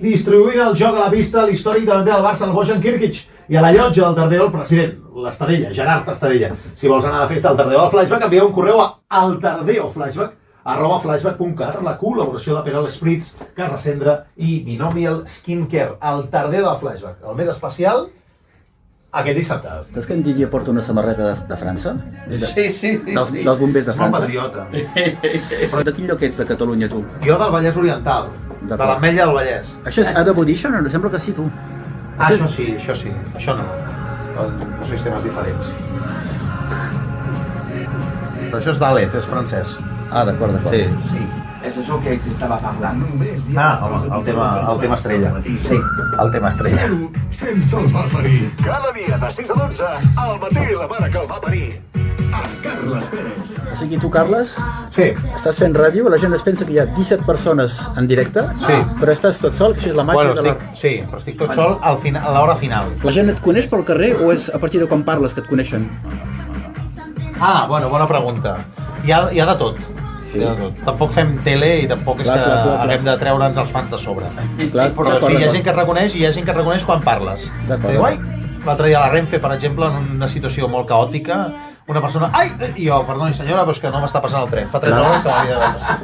Distribuint el joc a la pista l'històric davanter del Barça, el Bojan Kirkic, i a la llotja del Tardeo, el president, l'Estadella, Gerard Estadella. Si vols anar a la festa del Tardeo del Flashback, envia un correu a altardeoflashback@flashback.cat, la col·laboració de Perol Spritz, Casa Cendra i Binomial Skincare. El Tardeo del Flashback, el més especial, aquest dissabte. Saps que en Didier porta una samarreta de França? Sí. Dels bombers de És molt França? patriota. Però de quin lloc ets de Catalunya, tu? Jo del Vallès Oriental, de l'Ametlla del Vallès. Això és Ada Bodition? Em sembla que sí, tu. Això sí. Això no. Dos sistemes diferents. Però això és d'Alet, és francès. Ah, d'acord. Sí. És això que estava parlant. Home, el tema estrella. Sí. El tema estrella. Sense el va parir. Cada dia de 6 a 12, al matí la mare que el va parir. Amb Carles Pérez. O sigui, tu, Carles, Sí. estàs fent ràdio, la gent es pensa que hi ha 17 persones en directe, Sí. però estàs tot sol, que això és la màgia Bueno, de la... sí, però estic tot sol a l'hora final. La gent et coneix pel carrer o és a partir de quan parles que et coneixen? Ah, bueno, bona pregunta. Hi ha de tot. Sí. Hi ha de tot. Tampoc fem tele i tampoc és Clar, que clar. haguem de treure'ns els fans de sobre. Clar, Però d'acord, sí, hi ha d'acord. gent que et reconeix i hi ha gent que et reconeix quan parles. D'acord. Diu, ai, l'altre dia a la Renfe, per exemple, en una situació molt caòtica, una persona, ai, i jo, perdoni senyora, però és que no m'està passant el tren. Fa 3 hores que m'havia de passar.